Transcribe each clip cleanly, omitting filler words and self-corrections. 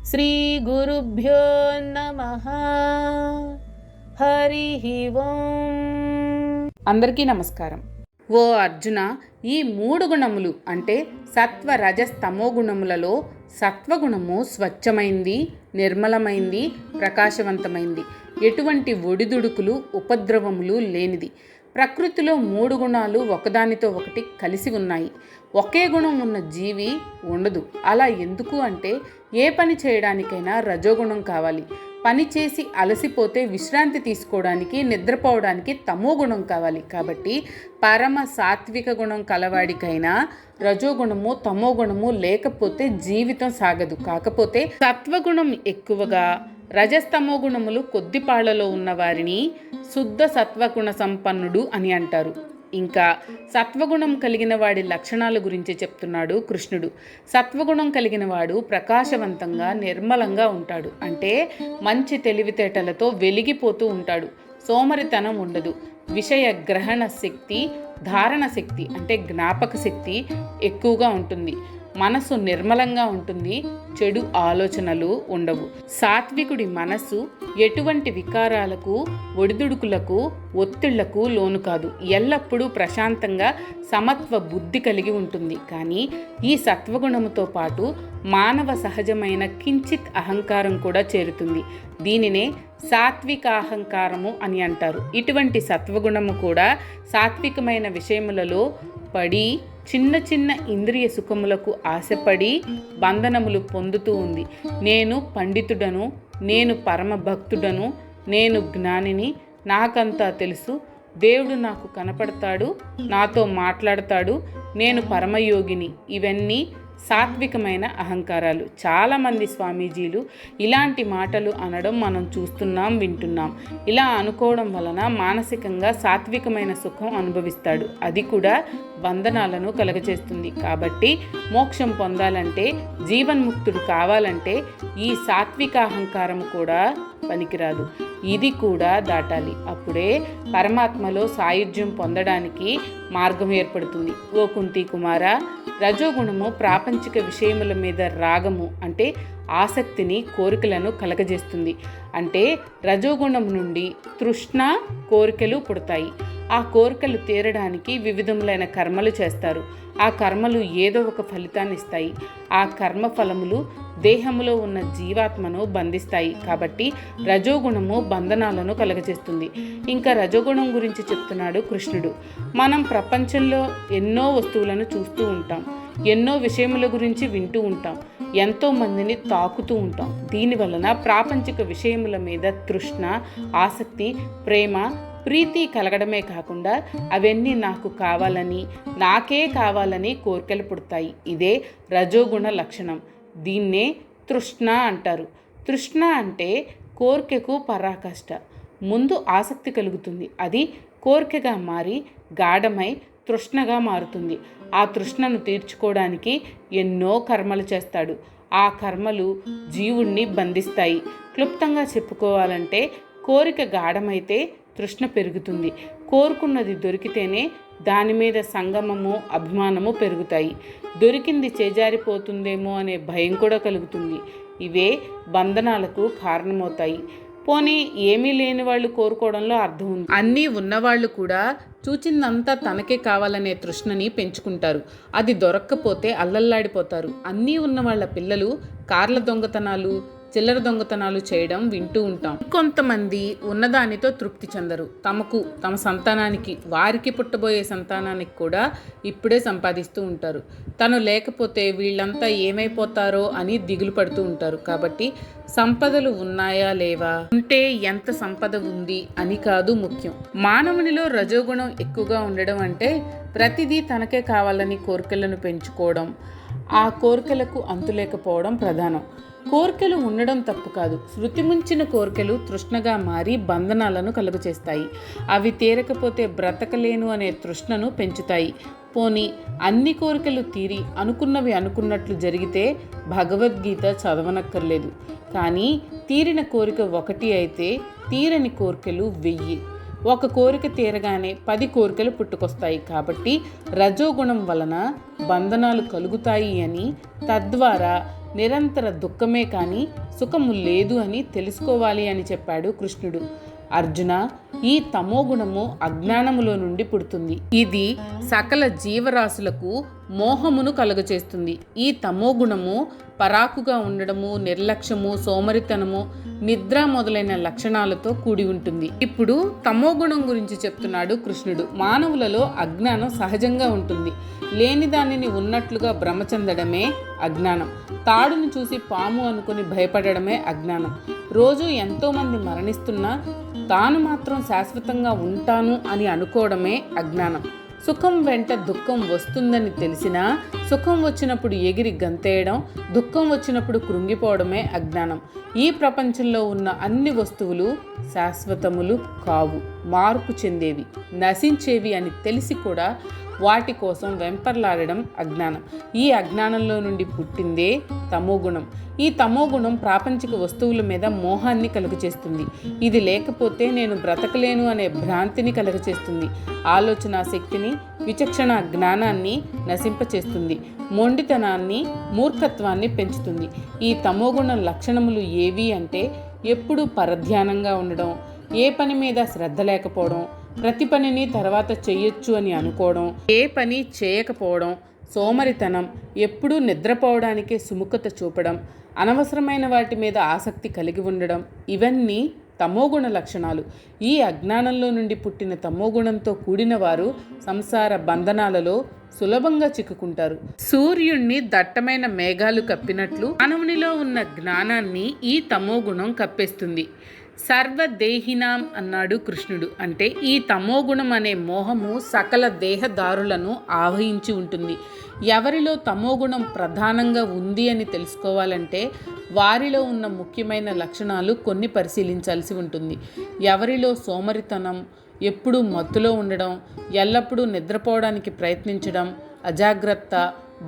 శ్రీ గురుభ్యో నమః. హరి ఓం. అందరికీ నమస్కారం. ఓ అర్జున, ఈ 3 గుణములు అంటే సత్వ రజస్ తమో గుణములలో సత్వగుణము స్వచ్ఛమైంది, నిర్మలమైంది, ప్రకాశవంతమైంది, ఎటువంటి ఒడిదుడుకులు ఉపద్రవములు లేనిది. ప్రకృతిలో 3 గుణాలు ఒకదానితో ఒకటి కలిసి ఉన్నాయి. ఒకే గుణం ఉన్న జీవి ఉండదు. అలా ఎందుకు అంటే, ఏ పని చేయడానికైనా రజోగుణం కావాలి. పని చేసి అలసిపోతే విశ్రాంతి తీసుకోవడానికి, నిద్రపోవడానికి తమో గుణం కావాలి. కాబట్టి పరమ సాత్విక గుణం కలవాడికైనా రజోగుణము తమో గుణము లేకపోతే జీవితం సాగదు. కాకపోతే సత్వగుణం ఎక్కువగా, రజస్తమో గుణములు కొద్దిపాళ్లలో ఉన్నవారిని శుద్ధ సత్వగుణ సంపన్నుడు అని అంటారు. ఇంకా సత్వగుణం కలిగిన వాడి లక్షణాల గురించి చెప్తున్నాడు కృష్ణుడు. సత్వగుణం కలిగిన వాడు ప్రకాశవంతంగా, నిర్మలంగా ఉంటాడు. అంటే మంచి తెలివితేటలతో వెలిగిపోతూ ఉంటాడు. సోమరితనం ఉండదు. విషయ గ్రహణ శక్తి, ధారణ శక్తి అంటే జ్ఞాపక శక్తి ఎక్కువగా ఉంటుంది. మనసు నిర్మలంగా ఉంటుంది. చెడు ఆలోచనలు ఉండవు. సాత్వికుడి మనసు ఎటువంటి వికారాలకు, ఒడిదుడుకులకు, ఒత్తిళ్లకు లోను కాదు. ఎల్లప్పుడూ ప్రశాంతంగా సమత్వ బుద్ధి కలిగి ఉంటుంది. కానీ ఈ సత్వగుణముతో పాటు మానవ సహజమైన కించిత్ అహంకారం కూడా చేరుతుంది. దీనినే సాత్విక అహంకారము అని అంటారు. ఇటువంటి సత్వగుణము కూడా సాత్వికమైన విషయములలో పడి చిన్న చిన్న ఇంద్రియ సుఖములకు ఆశపడి బంధనములు పొందుతూ ఉంది. నేను పండితుడను, నేను పరమభక్తుడను, నేను జ్ఞానిని, నాకంతా తెలుసు, దేవుడు నాకు కనపడతాడు, నాతో మాట్లాడతాడు, నేను పరమయోగిని. ఇవన్నీ సాత్వికమైన అహంకారాలు. చాలామంది స్వామీజీలు ఇలాంటి మాటలు అనడం మనం చూస్తున్నాం, వింటున్నాం. ఇలా అనుకోవడం వలన మానసికంగా సాత్వికమైన సుఖం అనుభవిస్తాడు. అది కూడా బంధనాలను కలగచేస్తుంది. కాబట్టి మోక్షం పొందాలంటే, జీవన్ముక్తుడు కావాలంటే ఈ సాత్విక అహంకారం కూడా పనికిరాదు. ఇది కూడా దాటాలి. అప్పుడే పరమాత్మలో సాయుధ్యం పొందడానికి మార్గం ఏర్పడుతుంది. ఓ కుంతి కుమార, రజోగుణము ప్రాపంచిక విషయముల మీద రాగము అంటే ఆసక్తిని, కోరికలను కలగజేస్తుంది. అంటే రజోగుణం నుండి తృష్ణ, కోరికలు పుడతాయి. ఆ కోరికలు తీరడానికి వివిధములైన కర్మలు చేస్తారు. ఆ కర్మలు ఏదో ఒక ఫలితాన్ని ఇస్తాయి. ఆ కర్మ ఫలములు దేహములో ఉన్న జీవాత్మను బంధిస్తాయి. కాబట్టి రజోగుణము బంధనాలను కలగజేస్తుంది. ఇంకా రజోగుణం గురించి చెప్తున్నాడు కృష్ణుడు. మనం ప్రపంచంలో ఎన్నో వస్తువులను చూస్తూ ఉంటాం, ఎన్నో విషయముల గురించి వింటూ ఉంటాం, ఎంతో మందిని తాకుతూ ఉంటాం. దీనివలన ప్రాపంచిక విషయముల మీద తృష్ణ, ఆసక్తి, ప్రేమ, ప్రీతి కలగడమే కాకుండా అవన్నీ నాకు కావాలని, నాకే కావాలని కోరికలు పుడతాయి. ఇదే రజోగుణ లక్షణం. దీన్నే తృష్ణ అంటారు. తృష్ణ అంటే కోరికకు పరాకాష్ట. ముందు ఆసక్తి కలుగుతుంది. అది కోరికగా మారి గాఢమై తృష్ణగా మారుతుంది. ఆ తృష్ణను తీర్చుకోవడానికి ఎన్నో కర్మలు చేస్తాడు. ఆ కర్మలు జీవుణ్ణి బంధిస్తాయి. క్లుప్తంగా చెప్పుకోవాలంటే, కోరిక గాఢమైతే తృష్ణ పెరుగుతుంది. కోరుకున్నది దొరికితేనే దాని మీద సంగమము, అభిమానము పెరుగుతాయి. దొరికింది చేజారిపోతుందేమో అనే భయం కూడా కలుగుతుంది. ఇవే బంధనాలకు కారణమవుతాయి. పోనీ ఏమీ లేని వాళ్ళు కోరుకోవడంలో అర్థం ఉంది. అన్నీ ఉన్నవాళ్ళు కూడా చూచిందంతా తనకే కావాలనే తృష్ణని పెంచుకుంటారు. అది దొరక్కపోతే అల్లల్లాడిపోతారు. అన్నీ ఉన్న వాళ్ళ పిల్లలు కార్ల దొంగతనాలు, చిల్లర దొంగతనాలు చేయడం వింటూ ఉంటాం. కొంతమంది ఉన్నదానితో తృప్తి చెందరు. తమకు, తమ సంతానానికి, వారికి పుట్టబోయే సంతానానికి కూడా ఇప్పుడే సంపాదిస్తూ ఉంటారు. తను లేకపోతే వీళ్ళంతా ఏమైపోతారో అని దిగులు పడుతూ ఉంటారు. కాబట్టి సంపదలు ఉన్నాయా లేవా, ఉంటే ఎంత సంపద ఉంది అని కాదు ముఖ్యం. మానవునిలో రజోగుణం ఎక్కువగా ఉండడం అంటే ప్రతిదీ తనకే కావాలని కోరికలను పెంచుకోవడం, ఆ కోరికలకు అంతులేకపోవడం ప్రధానం. కోరికలు ఉండడం తప్పు కాదు. శృతిమించిన కోరికలు తృష్ణగా మారి బంధనాలను కలుగచేస్తాయి. అవి తీరకపోతే బ్రతకలేను అనే తృష్ణను పెంచుతాయి. పోనీ అన్ని కోరికలు తీరి అనుకున్నవి అనుకున్నట్లు జరిగితే భగవద్గీత చదవనక్కర్లేదు. కానీ తీరిన కోరిక ఒకటి అయితే తీరని కోరికలు 1000. ఒక కోరిక తీరగానే 10 కోరికలు పుట్టుకొస్తాయి. కాబట్టి రజోగుణం వలన బంధనాలు కలుగుతాయి అని, తద్వారా నిరంతర దుఃఖమే కానీ సుఖము లేదు అని తెలుసుకోవాలి అని చెప్పాడు కృష్ణుడు. అర్జున, ఈ తమోగుణము అజ్ఞానములో నుండి పుడుతుంది. ఇది సకల జీవరాశులకు మోహమును కలుగచేస్తుంది. ఈ తమోగుణము పరాకుగా ఉండడము, నిర్లక్ష్యము, సోమరితనము, నిద్ర మొదలైన లక్షణాలతో కూడి ఉంటుంది. ఇప్పుడు తమోగుణం గురించి చెప్తున్నాడు కృష్ణుడు. మానవులలో అజ్ఞానం సహజంగా ఉంటుంది. లేని దానిని ఉన్నట్లుగా భ్రమ చెందడమే అజ్ఞానం. తాడును చూసి పాము అనుకుని భయపడడమే అజ్ఞానం. రోజు ఎంతోమంది మరణిస్తున్నా తాను మాత్రం శాశ్వతంగా ఉంటాను అని అనుకోవడమే అజ్ఞానం. సుఖం వెంట దుఃఖం వస్తుందని తెలిసినా సుఖం వచ్చినప్పుడు ఎగిరి గంతేయడం, దుఃఖం వచ్చినప్పుడు కృంగిపోవడమే అజ్ఞానం. ఈ ప్రపంచంలో ఉన్న అన్ని వస్తువులు శాశ్వతములు కావు, మార్పు చెందేవి, నశించేవి అని తెలిసి కూడా వాటి కోసం వెంపర్లాడడం అజ్ఞానం. ఈ అజ్ఞానంలో నుండి పుట్టిందే తమోగుణం. ఈ తమోగుణం ప్రాపంచిక వస్తువుల మీద మోహాన్ని కలుగచేస్తుంది. ఇది లేకపోతే నేను బ్రతకలేను అనే భ్రాంతిని కలుగచేస్తుంది. ఆలోచన శక్తిని, విచక్షణ జ్ఞానాన్ని నశింపచేస్తుంది. మొండితనాన్ని, మూర్ఖత్వాన్ని పెంచుతుంది. ఈ తమోగుణం లక్షణములు ఏవి అంటే ఎప్పుడూ పరధ్యానంగా ఉండడం, ఏ పని మీద శ్రద్ధ లేకపోవడం, ప్రతి పనిని తర్వాత చెయ్యొచ్చు అని అనుకోవడం, ఏ పని చేయకపోవడం, సోమరితనం, ఎప్పుడూ నిద్రపోవడానికే సుముఖత చూపడం, అనవసరమైన వాటి మీద ఆసక్తి కలిగి ఉండడం, ఇవన్నీ తమోగుణ లక్షణాలు. ఈ అజ్ఞానంలో నుండి పుట్టిన తమోగుణంతో కూడిన వారు సంసార బంధనాలలో సులభంగా చిక్కుకుంటారు. సూర్యుణ్ణి దట్టమైన మేఘాలు కప్పినట్లు మానవునిలో ఉన్న జ్ఞానాన్ని ఈ తమోగుణం కప్పేస్తుంది. సర్వదేహినాం అన్నాడు కృష్ణుడు. అంటే ఈ తమోగుణం అనే మోహము సకల దేహదారులను ఆవహించి ఉంటుంది. ఎవరిలో తమోగుణం ప్రధానంగా ఉంది అని తెలుసుకోవాలంటే వారిలో ఉన్న ముఖ్యమైన లక్షణాలు కొన్ని పరిశీలించాల్సి ఉంటుంది. ఎవరిలో సోమరితనం, ఎప్పుడూ మత్తులో ఉండడం, ఎల్లప్పుడూ నిద్రపోవడానికి ప్రయత్నించడం, అజాగ్రత్త,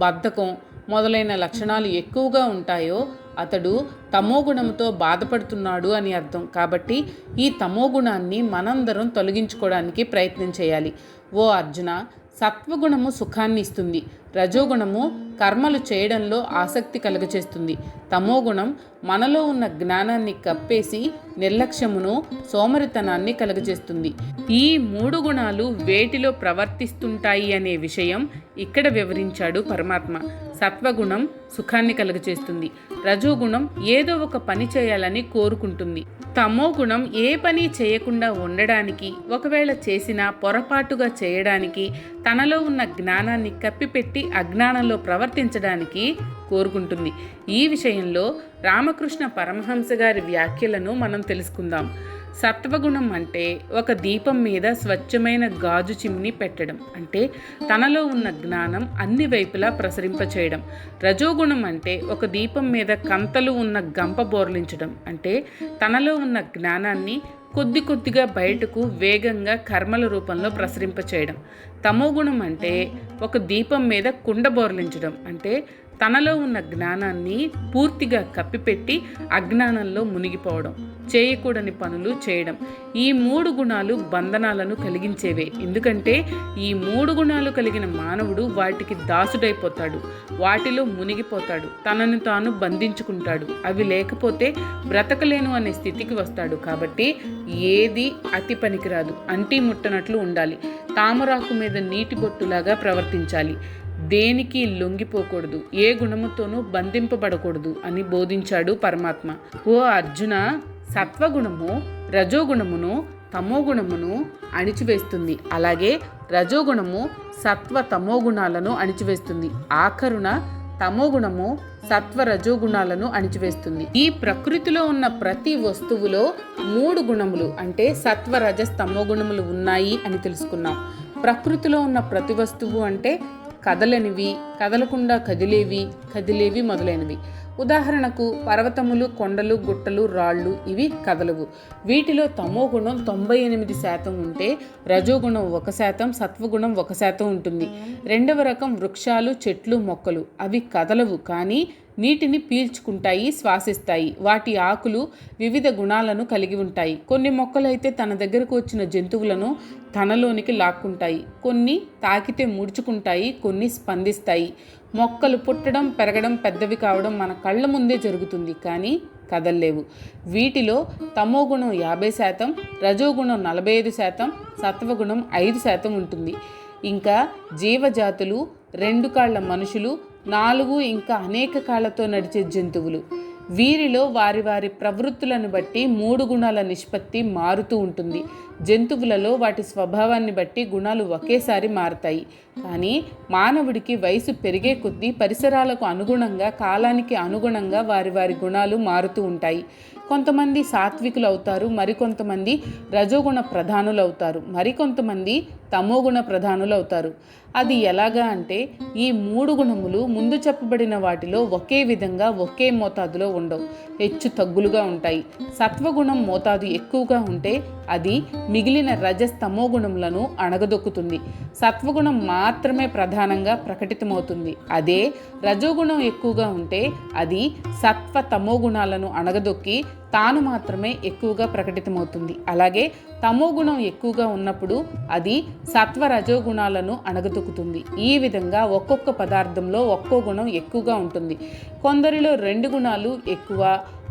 బద్ధకం మొదలైన లక్షణాలు ఎక్కువగా ఉంటాయో అతడు తమోగుణంతో బాధపడుతున్నాడు అని అర్థం. కాబట్టి ఈ తమోగుణాన్ని మనందరం తొలగించుకోవడానికి ప్రయత్నం చేయాలి. ఓ అర్జున, సత్వగుణము సుఖాన్ని ఇస్తుంది. రజోగుణము కర్మలు చేయడంలో ఆసక్తి కలుగచేస్తుంది. తమోగుణం మనలో ఉన్న జ్ఞానాన్ని కప్పేసి నిర్లక్ష్యమును, సోమరితనాన్ని కలుగచేస్తుంది. ఈ 3 గుణాలు వేటిలో ప్రవర్తిస్తుంటాయి అనే విషయం ఇక్కడ వివరించాడు పరమాత్మ. సత్వగుణం సుఖాన్ని కలుగచేస్తుంది. రజోగుణం ఏదో ఒక పని చేయాలని కోరుకుంటుంది. తమోగుణం ఏ పని చేయకుండా ఉండడానికి, ఒకవేళ చేసినా పొరపాటుగా చేయడానికి, తనలో ఉన్న జ్ఞానాన్ని కప్పిపెట్టి అజ్ఞానంలో ప్రవర్తించడానికి కోరుకుంటుంది. ఈ విషయంలో రామకృష్ణ పరమహంస గారి వ్యాఖ్యలను మనం తెలుసుకుందాం. సత్వగుణం అంటే ఒక దీపం మీద స్వచ్ఛమైన గాజు చిమ్ని పెట్టడం, అంటే తనలో ఉన్న జ్ఞానం అన్ని వైపులా ప్రసరింపచేయడం. రజోగుణం అంటే ఒక దీపం మీద కంతలు ఉన్న గంప బోర్లించడం, అంటే తనలో ఉన్న జ్ఞానాన్ని కొద్ది కొద్దిగా బయటకు వేగంగా కర్మల రూపంలో ప్రసరింపచేయడం. తమోగుణం అంటే ఒక దీపం మీద కుండ బోర్లించడం, అంటే తనలో ఉన్న జ్ఞానాన్ని పూర్తిగా కప్పిపెట్టి అజ్ఞానంలో మునిగిపోవడం, చేయకూడని పనులు చేయడం. ఈ 3 గుణాలు బంధనాలను కలిగించేవే. ఎందుకంటే ఈ 3 గుణాలు కలిగిన మానవుడు వాటికి దాసుడైపోతాడు, వాటిలో మునిగిపోతాడు, తనను తాను బంధించుకుంటాడు. అవి లేకపోతే బ్రతకలేను అనే స్థితికి వస్తాడు. కాబట్టి ఏది అతి పనికిరాదు, అంటి ముట్టనట్లు ఉండాలి. తామరాకు మీద నీటి బొట్టులాగా ప్రవర్తించాలి. దేనికి లొంగిపోకూడదు, ఏ గుణముతోనూ బంధింపబడకూడదు అని బోధించాడు పరమాత్మ. ఓ అర్జున, సత్వగుణము రజోగుణమును, తమోగుణమును అణిచివేస్తుంది. అలాగే రజోగుణము సత్వ తమోగుణాలను అణిచివేస్తుంది. ఆఖరున తమోగుణము సత్వ రజోగుణాలను అణిచివేస్తుంది. ఈ ప్రకృతిలో ఉన్న ప్రతి వస్తువులో 3 గుణములు అంటే సత్వ రజస్ తమోగుణములు ఉన్నాయి అని తెలుసుకున్నాం. ప్రకృతిలో ఉన్న ప్రతి వస్తువు అంటే కదలనివి, కదలకుండా కదిలేవి, కదిలేవి మొదలైనవి. ఉదాహరణకు పర్వతములు, కొండలు, గుట్టలు, రాళ్ళు ఇవి కదలవు. వీటిలో తమోగుణం 98% ఉంటే రజోగుణం 1%, సత్వగుణం 1% ఉంటుంది. 2వ రకం వృక్షాలు, చెట్లు, మొక్కలు. అవి కదలవు కానీ నీటిని పీల్చుకుంటాయి, శ్వాసిస్తాయి. వాటి ఆకులు వివిధ గుణాలను కలిగి ఉంటాయి. కొన్ని మొక్కలైతే తన దగ్గరకు వచ్చిన జంతువులను తనలోనికి లాక్కుంటాయి. కొన్ని తాకితే ముడుచుకుంటాయి, కొన్ని స్పందిస్తాయి. మొక్కలు పుట్టడం, పెరగడం, పెద్దవి కావడం మన కళ్ళ ముందే జరుగుతుంది, కానీ కదల్లేవు. వీటిలో తమోగుణం 50%, రజోగుణం 45%, సత్వగుణం 5% ఉంటుంది. ఇంకా జీవజాతులు, 2 కాళ్ళ మనుషులు, 4 ఇంకా అనేక కాళ్ళతో నడిచే జంతువులు. వీరిలో వారి వారి ప్రవృత్తులను బట్టి 3 గుణాల నిష్పత్తి మారుతూ ఉంటుంది. జంతువులలో వాటి స్వభావాన్ని బట్టి గుణాలు ఒకేసారి మారతాయి. కానీ మానవుడికి వయసు పెరిగే కొద్దీ పరిసరాలకు అనుగుణంగా, కాలానికి అనుగుణంగా వారి వారి గుణాలు మారుతూ ఉంటాయి. కొంతమంది సాత్వికులు అవుతారు, మరికొంతమంది రజోగుణ ప్రధానులు అవుతారు, మరికొంతమంది తమోగుణ ప్రధానులు అవుతారు. అది ఎలాగా అంటే, ఈ 3 గుణములు ముందు చెప్పబడిన వాటిలో ఒకే విధంగా ఒకే మోతాదులో ఉండవు, హెచ్చు తగ్గులుగా ఉంటాయి. సత్వగుణం మోతాదు ఎక్కువగా ఉంటే అది మిగిలిన రజస్తమో గుణములను అణగదొక్కుతుంది. సత్వగుణం మాత్రమే ప్రధానంగా ప్రకటితమవుతుంది. అదే రజోగుణం ఎక్కువగా ఉంటే అది సత్వ తమో గుణాలను అణగదొక్కి తాను మాత్రమే ఎక్కువగా ప్రకటితమవుతుంది. అలాగే తమో గుణం ఎక్కువగా ఉన్నప్పుడు అది సత్వ రజోగుణాలను అణగదొక్కుతుంది. ఈ విధంగా ఒక్కొక్క పదార్థంలో ఒక్కో గుణం ఎక్కువగా ఉంటుంది. కొందరిలో 2 గుణాలు ఎక్కువ,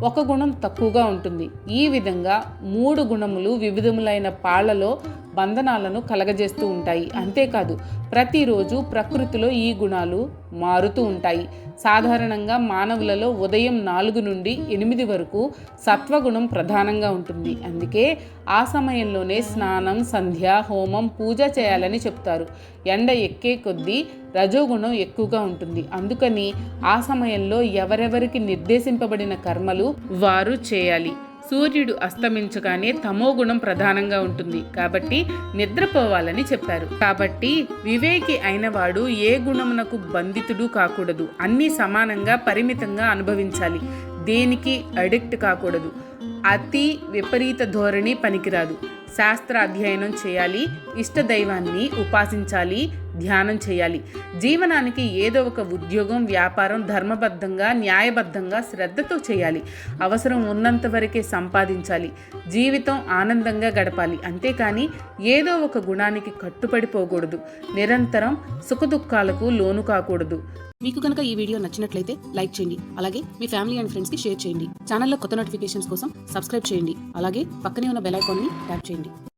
1 గుణం తక్కువగా ఉంటుంది. ఈ విధంగా 3 గుణములు వివిధములైన పాళ్లలో బంధనాలను కలగజేస్తూ ఉంటాయి. అంతేకాదు ప్రతిరోజు ప్రకృతిలో ఈ గుణాలు మారుతూ ఉంటాయి. సాధారణంగా మానవులలో ఉదయం 4 నుండి 8 వరకు సత్వగుణం ప్రధానంగా ఉంటుంది. అందుకే ఆ సమయంలోనే స్నానం, సంధ్య, హోమం, పూజ చేయాలని చెప్తారు. ఎండ ఎక్కే కొద్దీ రజోగుణం ఎక్కువగా ఉంటుంది. అందుకని ఆ సమయంలో ఎవరెవరికి నిర్దేశింపబడిన కర్మలు వారు చేయాలి. సూర్యుడు అస్తమించగానే తమోగుణం ప్రధానంగా ఉంటుంది కాబట్టి నిద్రపోవాలని చెప్పారు. కాబట్టి వివేకి అయినవాడు ఏ గుణమునకు బంధితుడు కాకూడదు. అన్నీ సమానంగా పరిమితంగా అనుభవించాలి. దేనికి అడిక్ట్ కాకూడదు. అతి విపరీత ధోరణి పనికిరాదు. శాస్త్ర అధ్యయనం చేయాలి, ఇష్టదైవాన్ని ఉపాసించాలి, ధ్యానం చేయాలి. జీవనానికి ఏదో ఒక ఉద్యోగం, వ్యాపారం ధర్మబద్ధంగా, న్యాయబద్ధంగా, శ్రద్ధతో చేయాలి. అవసరం ఉన్నంత వరకే సంపాదించాలి. జీవితం ఆనందంగా గడపాలి. అంతేకాని ఏదో ఒక గుణానికి కట్టుపడిపోకూడదు. నిరంతరం సుఖదుఖాలకు లోను కాకూడదు. మీకు కనుక ఈ వీడియో నచ్చినట్లయితే లైక్ చేయండి. అలాగే మీ ఫ్యామిలీ అండ్ ఫ్రెండ్స్కి షేర్ చేయండి. ఛానల్లో కొత్త నోటిఫికేషన్స్ కోసం సబ్స్క్రైబ్ చేయండి. అలాగే పక్కనే ఉన్న బెల్ ఐకాన్ని ట్యాప్ చేయండి.